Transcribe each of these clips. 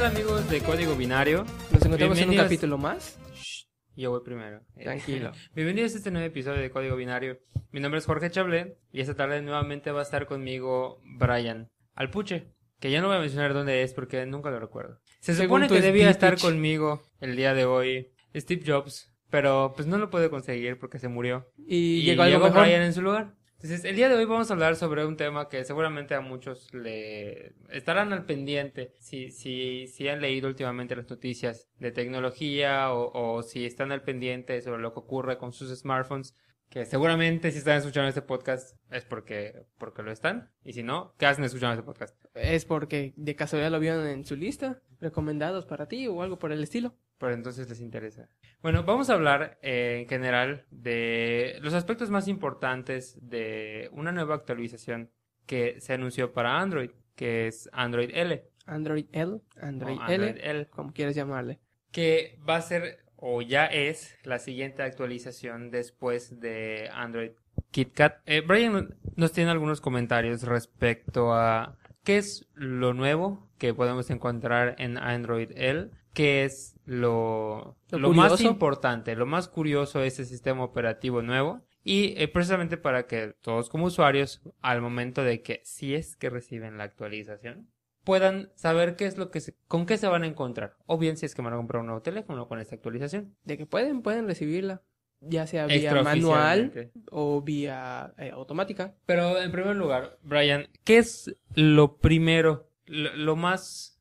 amigos de Código Binario? Nos encontramos en un capítulo más. Shh, yo voy primero. Tranquilo. Bienvenidos a este nuevo episodio de Código Binario. Mi nombre es Jorge Chablé y esta tarde nuevamente va a estar conmigo Brian Alpuche, que ya no voy a mencionar dónde es porque nunca lo recuerdo. Se supone que debía estar conmigo el día de hoy Steve Jobs, pero pues no lo pude conseguir porque se murió. Y llegó algo mejor. Brian en su lugar. Entonces, el día de hoy vamos a hablar sobre un tema que seguramente a muchos le estarán al pendiente si han leído últimamente las noticias de tecnología o si están al pendiente sobre lo que ocurre con sus smartphones, que seguramente si están escuchando este podcast es porque lo están, y si no, ¿qué hacen escuchando este podcast? Es porque de casualidad lo vieron en su lista, recomendados para ti o algo por el estilo. Pero entonces les interesa. Bueno, vamos a hablar en general de los aspectos más importantes de una nueva actualización que se anunció para Android, que es Android L. Android L, Android L, como quieras llamarle. Que va a ser, o ya es, la siguiente actualización después de Android KitKat. Brian nos tiene algunos comentarios respecto a qué es lo nuevo que podemos encontrar en Android L. ¿Qué es lo más importante, lo más curioso de este sistema operativo nuevo? Y precisamente para que todos como usuarios, al momento de que si es que reciben la actualización, puedan saber qué es lo que con qué se van a encontrar. O bien si es que van a comprar un nuevo teléfono con esta actualización. De que pueden recibirla, ya sea vía manual o vía automática. Pero en primer lugar, Brian, ¿qué es lo primero, lo más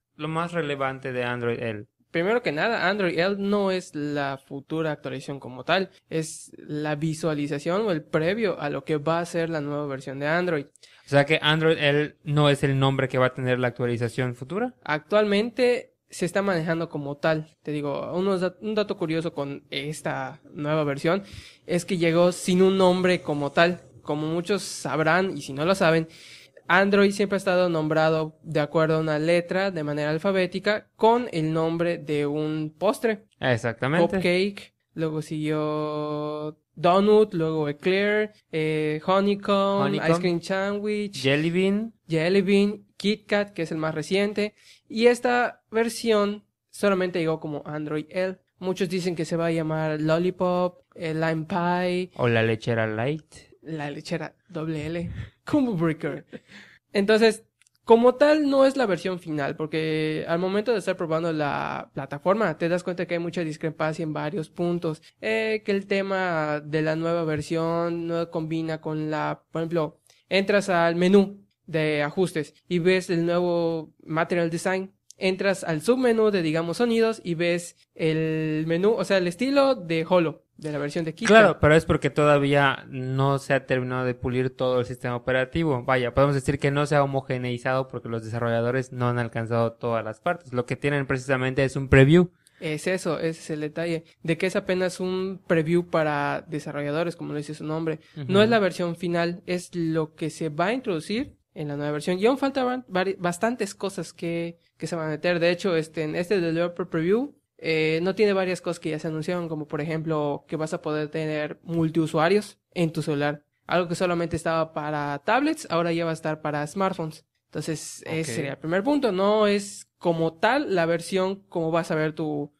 relevante de Android L? Primero que nada, Android L no es la futura actualización como tal, es la visualización o el previo a lo que va a ser la nueva versión de Android. O sea que Android L no es el nombre que va a tener la actualización futura. Actualmente se está manejando como tal. Te digo, un dato curioso con esta nueva versión es que llegó sin un nombre como tal. Como muchos sabrán, y si no lo saben, Android siempre ha estado nombrado de acuerdo a una letra de manera alfabética con el nombre de un postre. Exactamente. Cupcake, luego siguió Donut, luego Eclair, Honeycomb, Ice Cream Sandwich, Jelly Bean, KitKat, que es el más reciente. Y esta versión solamente llegó como Android L. Muchos dicen que se va a llamar Lollipop, Lime Pie. O la lechera Light. La lechera L. Combo Breaker. Entonces, como tal, no es la versión final, porque al momento de estar probando la plataforma, te das cuenta que hay mucha discrepancia en varios puntos. Que el tema de la nueva versión no combina con por ejemplo, entras al menú de ajustes y ves el nuevo Material Design. Entras al submenú de, digamos, sonidos y ves el menú, o sea, el estilo de Holo, de la versión de KitKat. Claro, pero es porque todavía no se ha terminado de pulir todo el sistema operativo. Vaya, podemos decir que no se ha homogeneizado porque los desarrolladores no han alcanzado todas las partes. Lo que tienen precisamente es un preview. Es eso, ese es el detalle, de que es apenas un preview para desarrolladores, como lo dice su nombre. Uh-huh. No es la versión final, es lo que se va a introducir en la nueva versión. Y aún faltan bastantes cosas que se van a meter. De hecho, en este Developer Preview no tiene varias cosas que ya se anunciaron, como por ejemplo que vas a poder tener multiusuarios en tu celular. Algo que solamente estaba para tablets, ahora ya va a estar para smartphones. Entonces, ese sería el primer punto. No es como tal la versión como vas a ver tu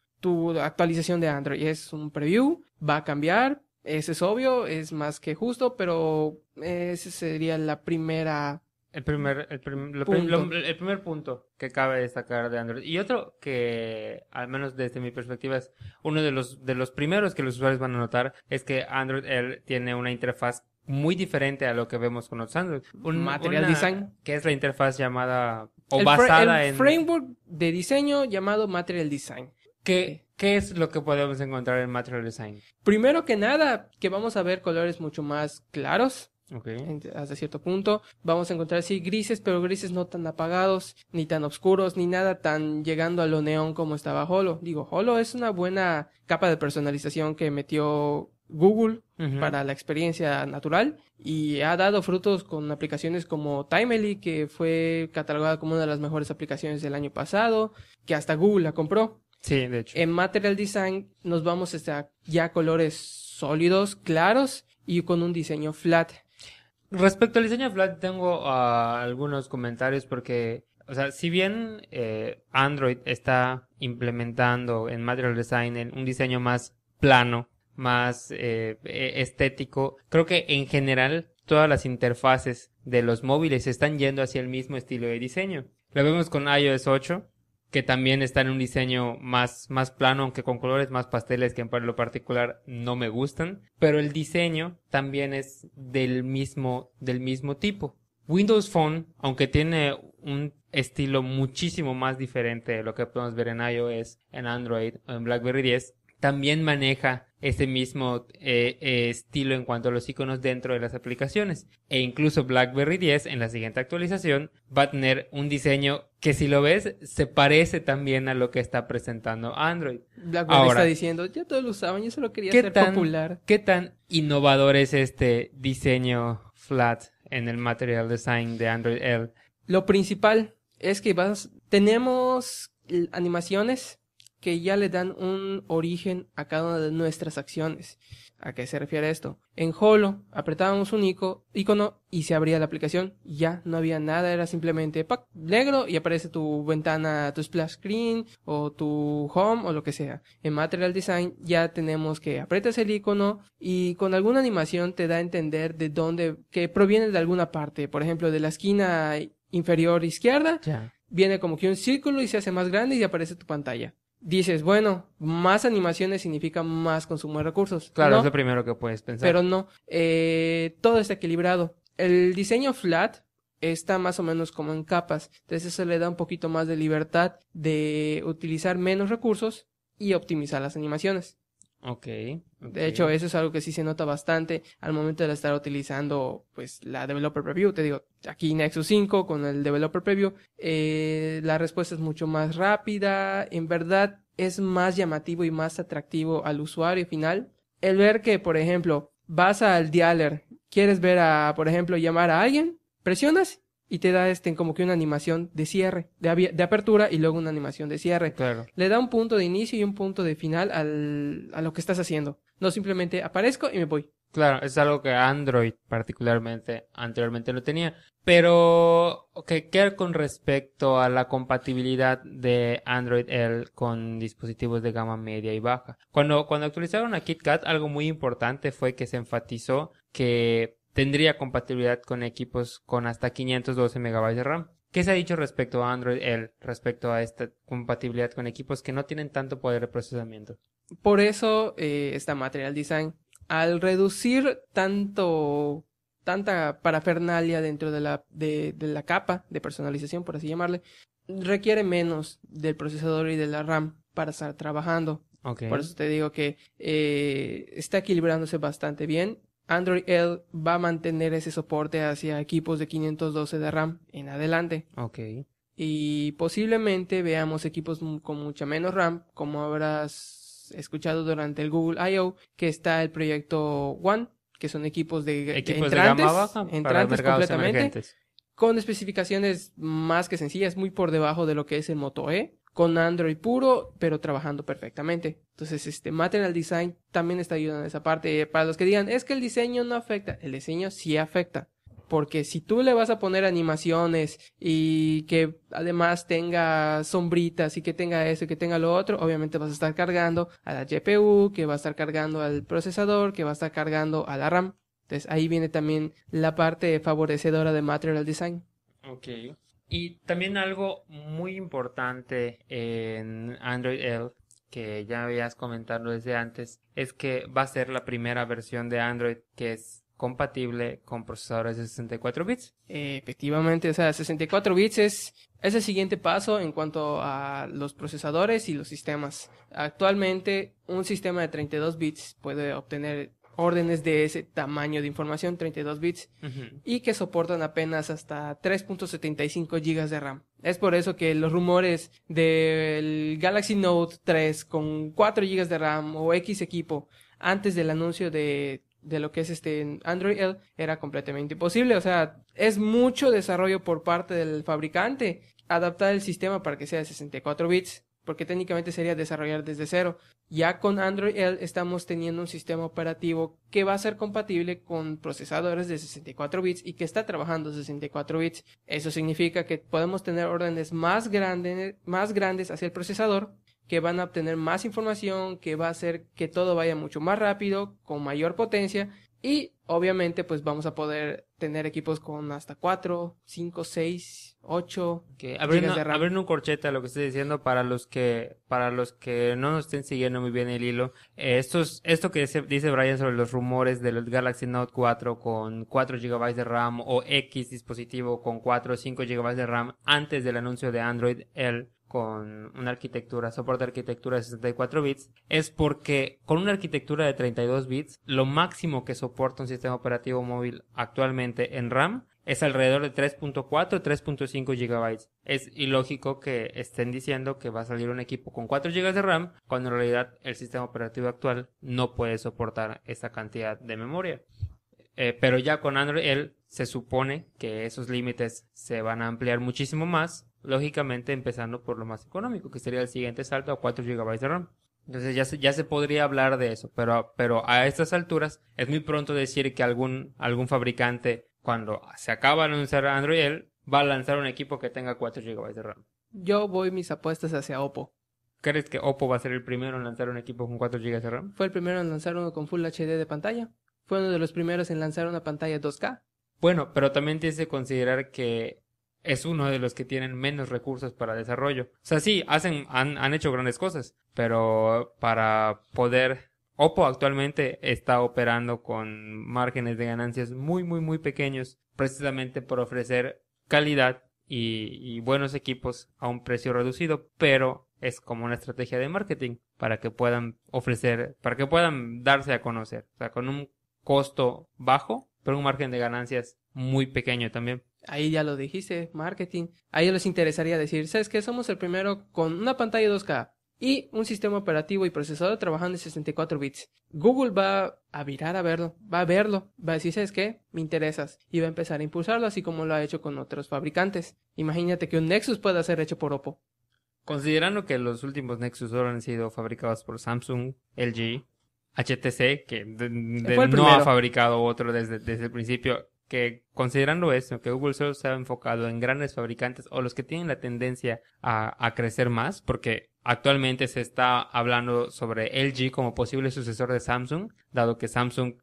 actualización de Android. Es un preview, va a cambiar. Eso es obvio, es más que justo, pero ese sería la primera... El primer punto que cabe destacar de Android. Y otro que, al menos desde mi perspectiva, es uno de los primeros que los usuarios van a notar, es que Android L tiene una interfaz muy diferente a lo que vemos con otros Android. Material Design. Que es la interfaz llamada, o basada en... El framework de diseño llamado Material Design. ¿Qué es lo que podemos encontrar en Material Design? Primero que nada, que vamos a ver colores mucho más claros. Okay. Hasta cierto punto vamos a encontrar así grises, pero grises no tan apagados, ni tan oscuros, ni nada tan llegando a lo neón como estaba Holo. Digo, Holo es una buena capa de personalización que metió Google para la experiencia natural y ha dado frutos con aplicaciones como Timely, que fue catalogada como una de las mejores aplicaciones del año pasado, que hasta Google la compró. Sí, de hecho. En Material Design nos vamos a ya colores sólidos, claros y con un diseño flat. Respecto al diseño flat tengo algunos comentarios porque O sea, si bien Android está implementando en Material Design un diseño más plano, más estético, creo que en general todas las interfaces de los móviles están yendo hacia el mismo estilo de diseño. Lo vemos con iOS 8, que también está en un diseño más plano, aunque con colores más pasteles que en lo particular no me gustan, pero el diseño también es del mismo tipo. Windows Phone, aunque tiene un estilo muchísimo más diferente de lo que podemos ver en iOS, en Android o en BlackBerry 10, también maneja ese mismo estilo en cuanto a los iconos dentro de las aplicaciones. E incluso BlackBerry 10 en la siguiente actualización va a tener un diseño que, si lo ves, se parece también a lo que está presentando Android. BlackBerry Ahora, está diciendo, ya todos lo usaban, yo solo quería ser popular. ¿Qué tan innovador es este diseño flat en el Material Design de Android L? Lo principal es que tenemos animaciones que ya le dan un origen a cada una de nuestras acciones. ¿A qué se refiere esto? En Holo apretábamos un icono y se abría la aplicación. Ya no había nada, era simplemente negro y aparece tu ventana, tu splash screen o tu home o lo que sea. En Material Design ya tenemos que aprietas el icono y con alguna animación te da a entender de dónde, que proviene de alguna parte. Por ejemplo, de la esquina inferior izquierda, viene como que un círculo y se hace más grande y aparece tu pantalla. Dices, bueno, más animaciones significa más consumo de recursos. Claro, ¿no? es lo primero que puedes pensar. Pero no, todo está equilibrado. El diseño flat está más o menos como en capas, entonces eso le da un poquito más de libertad de utilizar menos recursos y optimizar las animaciones. Okay. De hecho, eso es algo que sí se nota bastante al momento de estar utilizando pues la Developer Preview. Te digo, aquí Nexus 5 con el Developer Preview, la respuesta es mucho más rápida. En verdad es más llamativo y más atractivo al usuario final. El ver que, por ejemplo, vas al dialer, quieres ver por ejemplo, llamar a alguien, presionas y te da como que una animación de cierre, de apertura y luego una animación de cierre. Claro. Le da un punto de inicio y un punto de final a lo que estás haciendo. No simplemente aparezco y me voy. Claro, es algo que Android particularmente anteriormente no tenía. Pero, ¿qué con respecto a la compatibilidad de Android L con dispositivos de gama media y baja? Cuando actualizaron a KitKat, algo muy importante fue que se enfatizó que tendría compatibilidad con equipos con hasta 512 MB de RAM. ¿Qué se ha dicho respecto a Android L, respecto a esta compatibilidad con equipos que no tienen tanto poder de procesamiento? Por eso está Material Design. Al reducir tanta parafernalia dentro de la capa de personalización, por así llamarle, requiere menos del procesador y de la RAM para estar trabajando. Okay. Por eso te digo que está equilibrándose bastante bien. Android L va a mantener ese soporte hacia equipos de 512 de RAM en adelante. Okay. Y posiblemente veamos equipos con mucha menos RAM, como habrás escuchado durante el Google I.O., que está el proyecto One, que son equipos de gama baja entrantes completamente, emergentes, con especificaciones más que sencillas, muy por debajo de lo que es el Moto E, con Android puro, pero trabajando perfectamente. Entonces, Material Design también está ayudando en esa parte. Para los que digan, es que el diseño no afecta, el diseño sí afecta. Porque si tú le vas a poner animaciones y que además tenga sombritas y que tenga eso y que tenga lo otro, obviamente vas a estar cargando a la GPU, que va a estar cargando al procesador, que va a estar cargando a la RAM. Entonces ahí viene también la parte favorecedora de Material Design. Ok. Y también algo muy importante en Android L, que ya habías comentado desde antes, es que va a ser la primera versión de Android que es compatible con procesadores de 64 bits. Efectivamente, o sea, 64 bits es el siguiente paso en cuanto a los procesadores y los sistemas. Actualmente, un sistema de 32 bits puede obtener órdenes de ese tamaño de información, 32 bits, y que soportan apenas hasta 3.75 GB de RAM. Es por eso que los rumores del Galaxy Note 3 con 4 GB de RAM o X equipo antes del anuncio de lo que es Android L era completamente imposible. O sea, es mucho desarrollo por parte del fabricante adaptar el sistema para que sea de 64 bits. porque técnicamente sería desarrollar desde cero. Ya con Android L estamos teniendo un sistema operativo que va a ser compatible con procesadores de 64 bits y que está trabajando 64 bits. Eso significa que podemos tener órdenes más grandes hacia el procesador, que van a obtener más información, que va a hacer que todo vaya mucho más rápido, con mayor potencia, y obviamente pues vamos a poder tener equipos con hasta 4, 5, 6, 8 gigas de RAM. Abriendo un corchete a lo que estoy diciendo para los que no nos estén siguiendo muy bien el hilo, esto que dice Brian sobre los rumores del Galaxy Note 4 con 4 GB de RAM o X dispositivo con 4 o 5 GB de RAM antes del anuncio de Android L con una soporte de arquitectura de 64 bits, es porque con una arquitectura de 32 bits, lo máximo que soporta un sistema operativo móvil actualmente en RAM es alrededor de 3.4 o 3.5 GB. Es ilógico que estén diciendo que va a salir un equipo con 4 GB de RAM, cuando en realidad el sistema operativo actual no puede soportar esa cantidad de memoria. Pero ya con Android L se supone que esos límites se van a ampliar muchísimo más, lógicamente empezando por lo más económico, que sería el siguiente salto a 4 GB de RAM. Entonces ya se podría hablar de eso, pero a estas alturas es muy pronto decir que algún fabricante, cuando se acaba de anunciar Android L, va a lanzar un equipo que tenga 4 GB de RAM. Yo voy mis apuestas hacia Oppo. ¿Crees que Oppo va a ser el primero en lanzar un equipo con 4 GB de RAM? Fue el primero en lanzar uno con Full HD de pantalla. Fue uno de los primeros en lanzar una pantalla 2K. Bueno, pero también tienes que considerar que es uno de los que tienen menos recursos para desarrollo. O sea, sí, han hecho grandes cosas, pero para poder... Oppo actualmente está operando con márgenes de ganancias muy, muy, muy pequeños, precisamente por ofrecer calidad y buenos equipos a un precio reducido, pero es como una estrategia de marketing para que puedan darse a conocer. O sea, con un costo bajo, pero un margen de ganancias muy pequeño también. Ahí ya lo dijiste, marketing. A ellos les interesaría decir, ¿sabes qué? Somos el primero con una pantalla 2K y un sistema operativo y procesador trabajando en 64 bits. Google va a virar a verlo, va a decir, ¿sabes qué? Me interesas. Y va a empezar a impulsarlo, así como lo ha hecho con otros fabricantes. Imagínate que un Nexus pueda ser hecho por Oppo. Considerando que los últimos Nexus solo han sido fabricados por Samsung, LG, HTC, que no ha fabricado otro desde el principio, que considerando eso, que Google solo se ha enfocado en grandes fabricantes o los que tienen la tendencia a crecer más, porque actualmente se está hablando sobre LG como posible sucesor de Samsung, dado que Samsung,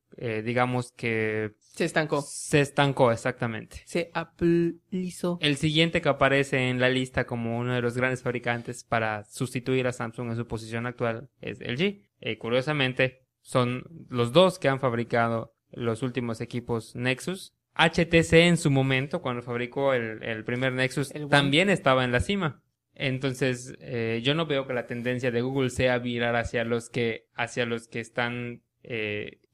digamos que... Se estancó. Se estancó, exactamente. Se aplizó. El siguiente que aparece en la lista como uno de los grandes fabricantes para sustituir a Samsung en su posición actual es LG. Curiosamente, son los dos que han fabricado los últimos equipos Nexus. HTC en su momento, cuando fabricó el primer Nexus, también estaba en la cima. Entonces, yo no veo que la tendencia de Google sea virar hacia los que están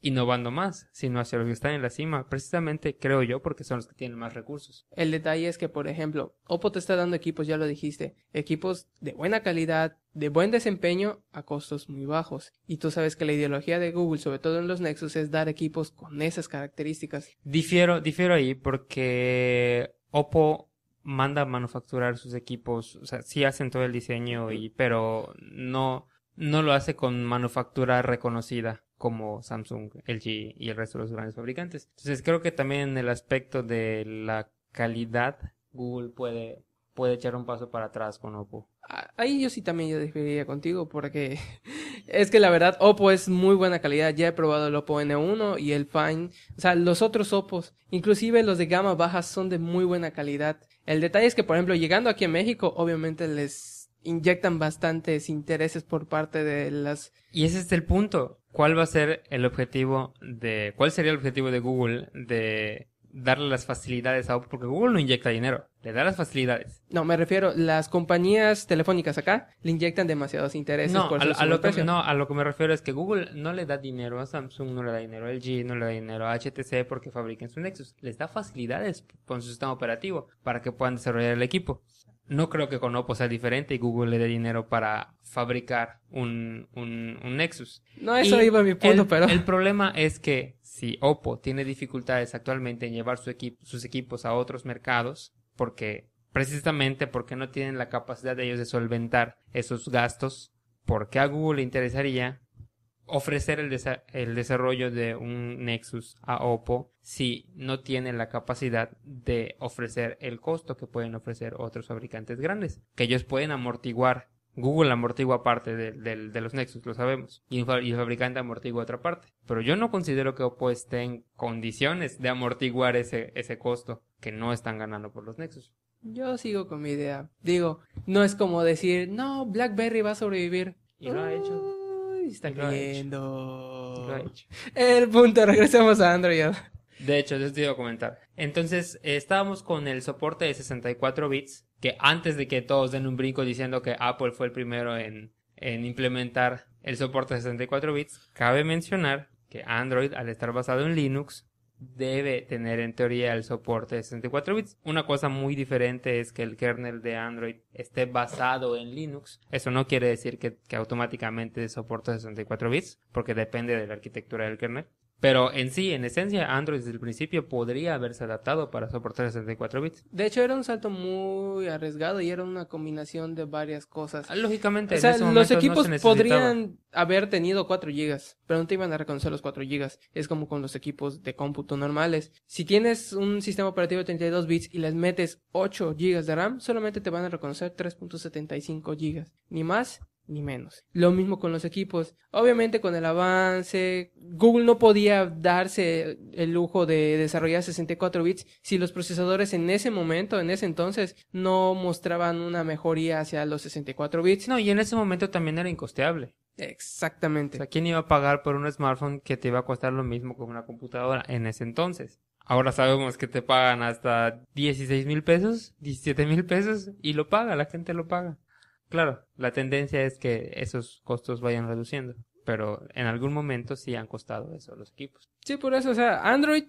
innovando más, sino hacia los que están en la cima. Precisamente, creo yo, porque son los que tienen más recursos. El detalle es que, por ejemplo, Oppo te está dando equipos, ya lo dijiste, equipos de buena calidad, de buen desempeño, a costos muy bajos. Y tú sabes que la ideología de Google, sobre todo en los Nexus, es dar equipos con esas características. Difiero ahí porque Oppo manda a manufacturar sus equipos, o sea, sí hacen todo el diseño, pero no lo hace con manufactura reconocida como Samsung, LG y el resto de los grandes fabricantes. Entonces creo que también en el aspecto de la calidad, Google puede echar un paso para atrás con Oppo. Ahí yo diferiría contigo porque es que la verdad Oppo es muy buena calidad. Ya he probado el Oppo N1 y el Find. O sea, los otros Oppos, inclusive los de gama baja, son de muy buena calidad. El detalle es que, por ejemplo, llegando aquí a México, obviamente les inyectan bastantes intereses por parte de las... Y ese es el punto. ¿Cuál sería el objetivo de Google de darle las facilidades a Oppo? Porque Google no inyecta dinero, le da las facilidades. No, me refiero, las compañías telefónicas acá le inyectan demasiados intereses por a lo que me refiero es que Google no le da dinero a Samsung, no le da dinero a LG, no le da dinero a HTC porque fabriquen su Nexus. Les da facilidades con su sistema operativo para que puedan desarrollar el equipo. No creo que con Oppo sea diferente y Google le dé dinero para fabricar un Nexus. No, eso iba a mi punto, pero... El problema es que si Oppo tiene dificultades actualmente en llevar sus equipos a otros mercados, porque precisamente porque no tienen la capacidad de ellos de solventar esos gastos, ¿por qué a Google le interesaría ofrecer el desarrollo de un Nexus a Oppo si no tiene la capacidad de ofrecer el costo que pueden ofrecer otros fabricantes grandes? Que ellos pueden amortiguar. Google amortigua parte de los Nexus, lo sabemos, y el fabricante amortigua otra parte. Pero yo no considero que Oppo esté en condiciones de amortiguar ese costo que no están ganando por los Nexus. Yo sigo con mi idea. Digo, no es como decir, no, BlackBerry va a sobrevivir. Y lo ha hecho. Uy, está Y lo ha cayendo. Lo ha hecho. El punto, regresemos a Android. De hecho, les iba a comentar. Entonces, estábamos con el soporte de 64 bits, que antes de que todos den un brinco diciendo que Apple fue el primero en implementar el soporte de 64 bits, cabe mencionar que Android, al estar basado en Linux, debe tener en teoría el soporte de 64 bits. Una cosa muy diferente es que el kernel de Android esté basado en Linux. Eso no quiere decir que automáticamente soporte 64 bits, porque depende de la arquitectura del kernel. Pero en sí, en esencia, Android desde el principio podría haberse adaptado para soportar 64 bits. De hecho, era un salto muy arriesgado y era una combinación de varias cosas. Lógicamente, O sea, en ese los momento equipos no se necesitaba. podrían haber tenido 4 gigas, pero no te iban a reconocer los 4 gigas. Es como con los equipos de cómputo normales. Si tienes un sistema operativo de 32 bits y les metes 8 gigas de RAM, solamente te van a reconocer 3.75 gigas. Ni más ni menos. Lo mismo con los equipos. Obviamente con el avance, Google no podía darse el lujo de desarrollar 64 bits si los procesadores en ese momento, en ese entonces, no mostraban una mejoría hacia los 64 bits. No, y en ese momento también era incosteable. Exactamente. O sea, ¿quién iba a pagar por un smartphone que te iba a costar lo mismo que una computadora en ese entonces? Ahora sabemos que te pagan hasta 16,000 pesos, 17,000 pesos y la gente lo paga. Claro, la tendencia es que esos costos vayan reduciendo, pero en algún momento sí han costado eso los equipos. Sí, por eso, o sea, Android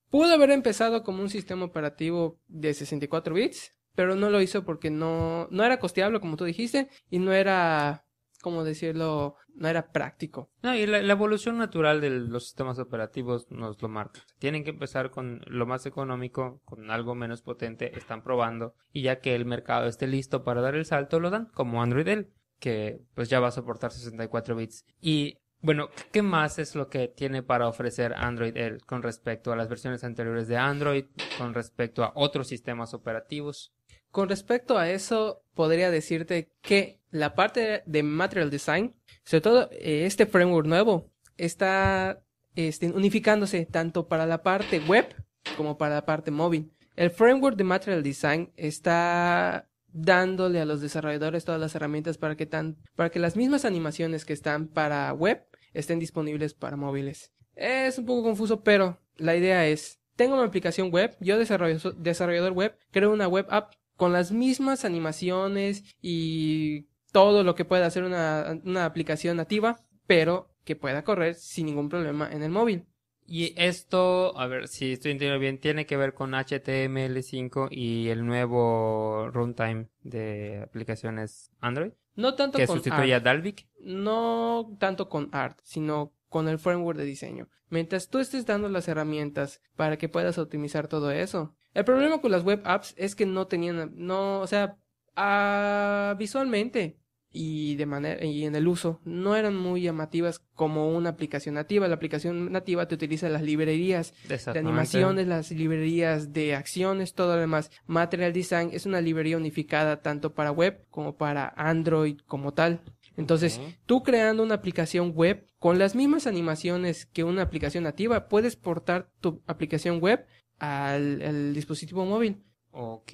pudo haber empezado como un sistema operativo de 64 bits, pero no lo hizo porque no era costeable, como tú dijiste, y no era, ¿cómo decirlo? No era práctico. No, y la evolución natural de los sistemas operativos nos lo marca. Tienen que empezar con lo más económico, con algo menos potente, están probando, y ya que el mercado esté listo para dar el salto, lo dan, como Android L, que pues ya va a soportar 64 bits. Y bueno, ¿qué más es lo que tiene para ofrecer Android L con respecto a las versiones anteriores de Android, con respecto a otros sistemas operativos? Con respecto a eso, podría decirte que la parte de Material Design, sobre todo este framework nuevo, está unificándose tanto para la parte web como para la parte móvil. El framework de Material Design está dándole a los desarrolladores todas las herramientas para que las mismas animaciones que están para web estén disponibles para móviles. Es un poco confuso, pero la idea es, tengo una aplicación web, yo desarrollador web, creo una web app con las mismas animaciones y todo lo que pueda hacer una aplicación nativa, pero que pueda correr sin ningún problema en el móvil. Y esto, a ver si estoy entendiendo bien, tiene que ver con HTML5 y el nuevo runtime de aplicaciones Android, No tanto que con sustituye a Art, Dalvik. no tanto con Art, sino con el framework de diseño. Mientras tú estés dando las herramientas para que puedas optimizar todo eso. El problema con las web apps es que o sea, visualmente y en el uso no eran muy llamativas como una aplicación nativa. La aplicación nativa te utiliza las librerías de animaciones, las librerías de acciones, todo lo demás. Material Design es una librería unificada tanto para web como para Android como tal. Entonces, tú creando una aplicación web con las mismas animaciones que una aplicación nativa, puedes portar tu aplicación web al dispositivo móvil. Ok.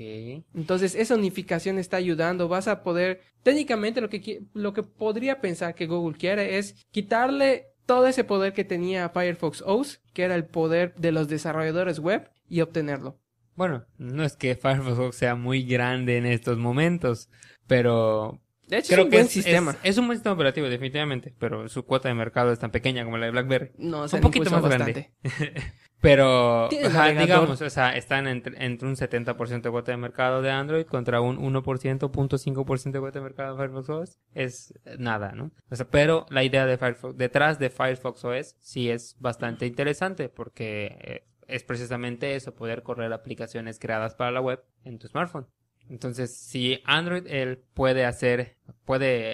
Entonces, esa unificación está ayudando. Vas a poder, técnicamente lo que podría pensar que Google quiere es quitarle todo ese poder que tenía Firefox OS, que era el poder de los desarrolladores web, y obtenerlo. Bueno, no es que Firefox sea muy grande en estos momentos, pero de hecho, creo es un que buen sistema. Es un buen sistema operativo, definitivamente, pero su cuota de mercado es tan pequeña como la de BlackBerry. No, un poquito más bastante. grande. Pero, navegador. digamos, o sea, están entre un 70% de cuota de mercado de Android contra un 1%, 0.5% de cuota de mercado de Firefox OS. Es nada, ¿no? O sea, pero la idea de Firefox, detrás de Firefox OS, sí es bastante interesante porque es precisamente eso, poder correr aplicaciones creadas para la web en tu smartphone. Entonces, si Android él puede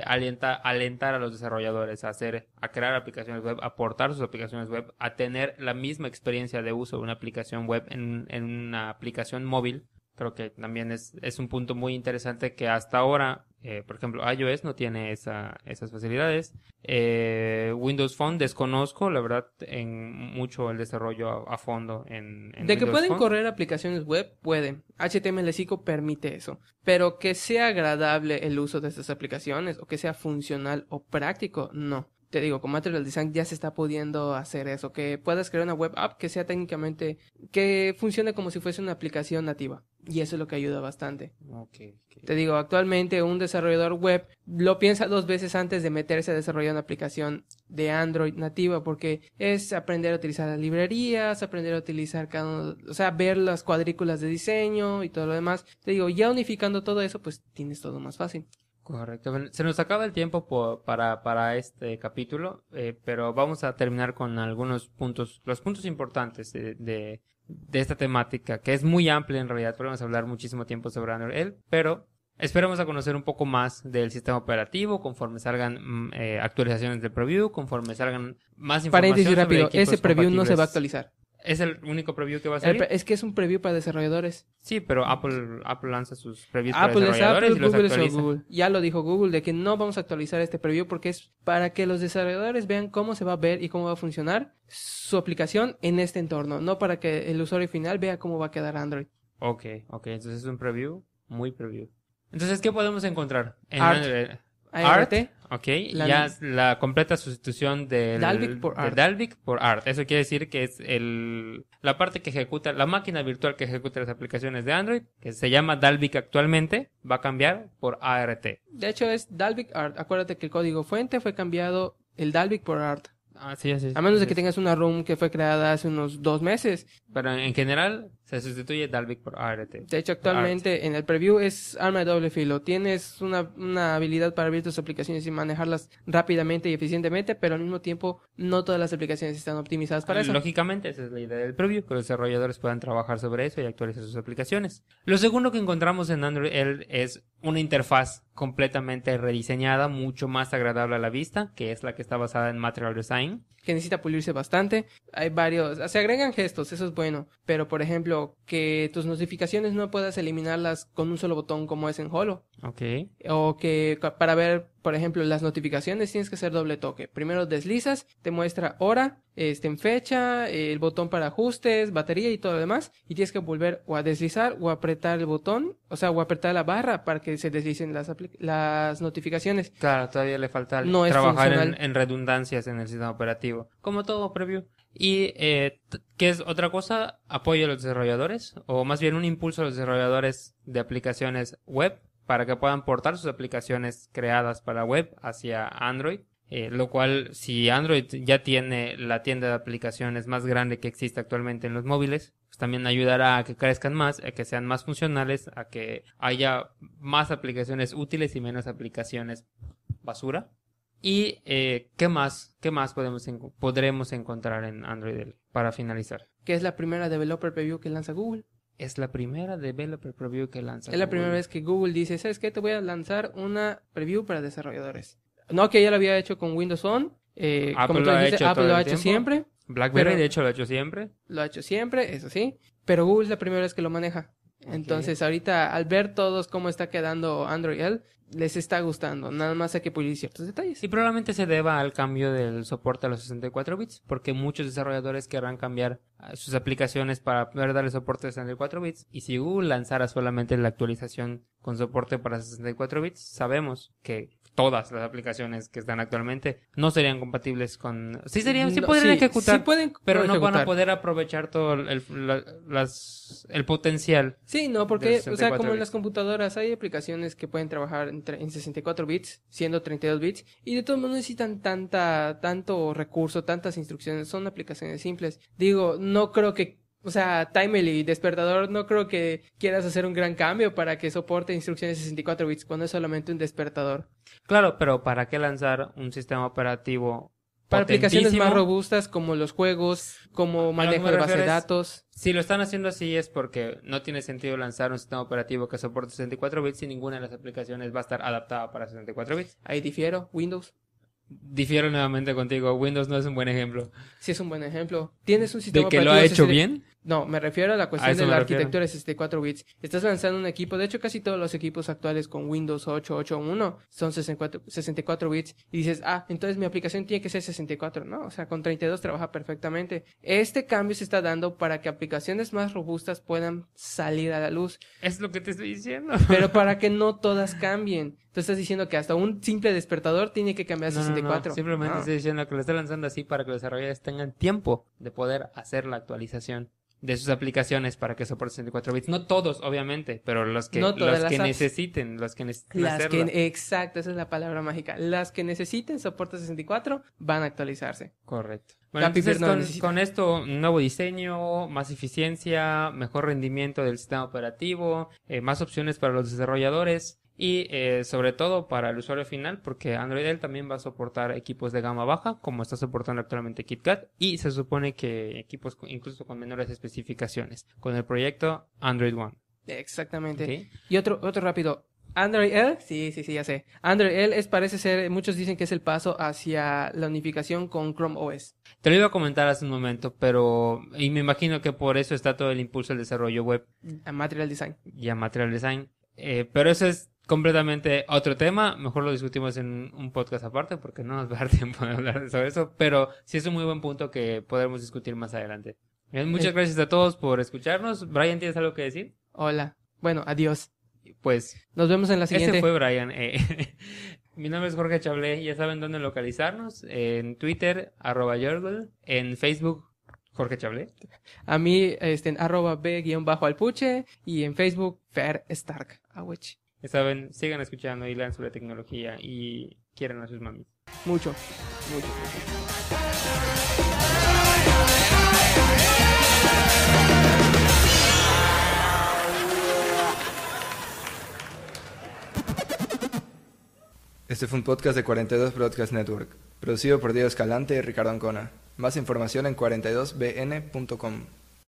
alentar a los desarrolladores a crear aplicaciones web, a portar sus aplicaciones web, a tener la misma experiencia de uso de una aplicación web en una aplicación móvil, creo que también es un punto muy interesante que hasta ahora, por ejemplo, iOS no tiene esas facilidades. Windows Phone desconozco, la verdad, en mucho el desarrollo a fondo en De que Windows pueden Phone. correr aplicaciones web, pueden. HTML5 permite eso. Pero que sea agradable el uso de estas aplicaciones o que sea funcional o práctico, no. Te digo, con Material Design ya se está pudiendo hacer eso. Que puedas crear una web app que sea técnicamente, que funcione como si fuese una aplicación nativa. Y eso es lo que ayuda bastante. Okay. Te digo, actualmente un desarrollador web lo piensa 2 veces antes de meterse a desarrollar una aplicación de Android nativa, porque es aprender a utilizar las librerías, aprender a utilizar ver las cuadrículas de diseño y todo lo demás. Te digo, ya unificando todo eso, pues tienes todo más fácil. Correcto. Bueno, se nos acaba el tiempo para este capítulo, pero vamos a terminar con algunos puntos, los puntos importantes de esta temática, que es muy amplia en realidad. Podemos hablar muchísimo tiempo sobre Android, pero esperamos a conocer un poco más del sistema operativo conforme salgan actualizaciones del preview, conforme salgan más información. Paréntesis sobre rápido, equipos ese preview no se va a compatibles. actualizar. ¿Es el único preview que va a salir? Es que es un preview para desarrolladores. Sí, pero Apple lanza sus previews Apple para es desarrolladores Apple, y los Google es actualiza. Google. Ya lo dijo Google de que no vamos a actualizar este preview porque es para que los desarrolladores vean cómo se va a ver y cómo va a funcionar su aplicación en este entorno, no para que el usuario final vea cómo va a quedar Android. Ok, entonces es un preview, muy preview. Entonces, ¿qué podemos encontrar? En Art. Art, ART. ok, La- ya es la completa sustitución Dalvik por de Art. Dalvik por Art. Eso quiere decir que es la parte que ejecuta, la máquina virtual que ejecuta las aplicaciones de Android, que se llama Dalvik actualmente, va a cambiar por ART. De hecho es Dalvik Art. Acuérdate que el código fuente fue cambiado el Dalvik por Art. Así es. A menos de que tengas una ROM que fue creada hace unos 2 meses. Pero en general se sustituye Dalvik por ART. De hecho, actualmente en el preview es arma de doble filo. Tienes una habilidad para abrir tus aplicaciones y manejarlas rápidamente y eficientemente, pero al mismo tiempo no todas las aplicaciones están optimizadas para eso. Lógicamente, esa es la idea del preview, que los desarrolladores puedan trabajar sobre eso y actualizar sus aplicaciones. Lo segundo que encontramos en Android es una interfaz completamente rediseñada, mucho más agradable a la vista, que es la que está basada en Material Design. Que necesita pulirse bastante. Hay varios, se agregan gestos, eso es bueno, pero por ejemplo, que tus notificaciones no puedas eliminarlas con un solo botón como es en Holo. Ok. O que para ver, por ejemplo, las notificaciones tienes que hacer doble toque. Primero deslizas, te muestra hora, en fecha, el botón para ajustes, batería y todo lo demás. Y tienes que volver o a deslizar o a apretar el botón, o sea, o apretar la barra para que se deslicen las notificaciones. Claro, todavía le falta No es trabajar funcional. en redundancias en el sistema operativo, como todo preview. Y, ¿qué es otra cosa? Apoyo a los desarrolladores, o más bien un impulso a los desarrolladores de aplicaciones web, para que puedan portar sus aplicaciones creadas para web hacia Android. Lo cual, si Android ya tiene la tienda de aplicaciones más grande que existe actualmente en los móviles, pues también ayudará a que crezcan más, a que sean más funcionales, a que haya más aplicaciones útiles y menos aplicaciones basura. Y ¿qué más podremos encontrar en Android para finalizar? Que es la primera developer preview que lanza Google. Es la primera developer preview que lanza Es la primera vez que Google dice, ¿sabes qué? Te voy a lanzar una preview para desarrolladores. No, que ya lo había hecho con Windows Phone. Como tú lo ha dijiste, hecho Apple todo lo ha el hecho tiempo. siempre. BlackBerry, Pero- de hecho, lo ha hecho siempre. Lo ha hecho siempre, eso sí. Pero Google es la primera vez que lo maneja. Ok. Entonces, ahorita, al ver todos cómo está quedando Android L, les está gustando. Nada más hay que pulir ciertos detalles. Y probablemente se deba al cambio del soporte a los 64 bits, porque muchos desarrolladores querrán cambiar sus aplicaciones para poder darle soporte a 64 bits. Y si Google lanzara solamente la actualización con soporte para 64 bits, sabemos que todas las aplicaciones que están actualmente no serían compatibles con... Sí No, podrían ejecutar, sí pueden pero no van a ejecutar. poder aprovechar todo el potencial. Sí, no, porque, Del o sea, 64 como en bits. las computadoras hay aplicaciones que pueden trabajar en 64 bits, siendo 32 bits, y de todos modos no necesitan tanto recurso, tantas instrucciones, son aplicaciones simples. Digo, no creo que, o sea, Timely, despertador, no creo que quieras hacer un gran cambio para que soporte instrucciones de 64 bits cuando es solamente un despertador. Claro, pero ¿para qué lanzar un sistema operativo Para aplicaciones potentísimo. más robustas como los juegos, como manejo me de base de refiero es- datos. Si lo están haciendo así es porque no tiene sentido lanzar un sistema operativo que soporte 64 bits y ninguna de las aplicaciones va a estar adaptada para 64 bits. Ahí difiero, Windows. Difiero nuevamente contigo, Windows no es un buen ejemplo. Sí es un buen ejemplo. Tienes un sistema ¿De que lo ha operativo hecho 60 bien? No, me refiero a la A cuestión eso de me la refiero. arquitectura de 64 bits. Estás lanzando un equipo, de hecho casi todos los equipos actuales con Windows 8, 8.1 son 64 bits. Y dices, entonces mi aplicación tiene que ser 64. No, o sea, con 32 trabaja perfectamente. Este cambio se está dando para que aplicaciones más robustas puedan salir a la luz. Es lo que te estoy diciendo. Pero para que no todas cambien. Tú estás diciendo que hasta un simple despertador tiene que cambiar a No, 64. simplemente No. estoy diciendo que lo está lanzando así para que los desarrolladores tengan tiempo de poder hacer la actualización de sus aplicaciones para que soporte 64 bits. No todos, obviamente, pero los que, No todas los las que apps. necesiten, los que necesiten Las hacerlo. exacto, esa es la palabra mágica. Las que necesiten soporte 64 van a actualizarse. Correcto. Bueno, Capi entonces Bear no con, necesita. con esto, un nuevo diseño, más eficiencia, mejor rendimiento del sistema operativo, más opciones para los desarrolladores y sobre todo para el usuario final, porque Android L también va a soportar equipos de gama baja, como está soportando actualmente KitKat, y se supone que equipos incluso con menores especificaciones, con el proyecto Android One. Exactamente. ¿Ok? Y otro rápido. Android L, sí, ya sé. Android L parece ser, muchos dicen que es el paso hacia la unificación con Chrome OS. Te lo iba a comentar hace un momento, y me imagino que por eso está todo el impulso del desarrollo web A Material Design. y a Material Design. Pero eso es completamente otro tema. Mejor lo discutimos en un podcast aparte porque no nos va a dar tiempo de hablar sobre eso. Pero sí es un muy buen punto que podremos discutir más adelante. Bien, muchas gracias a todos por escucharnos. Brian, ¿tienes algo que decir? Hola. Bueno, adiós. Pues Nos vemos en la siguiente. ese fue Brian. Mi nombre es Jorge Chablé. Ya saben dónde localizarnos. En Twitter, @Yorgel. En Facebook, Jorge Chablé. A mí, en @b_alpuche y en Facebook, Fer Stark. Awech. Ya saben, sigan escuchando y lean sobre tecnología y quieran a sus mamis. Mucho. Este fue un podcast de 42 Broadcast Network, producido por Diego Escalante y Ricardo Ancona. Más información en 42bn.com.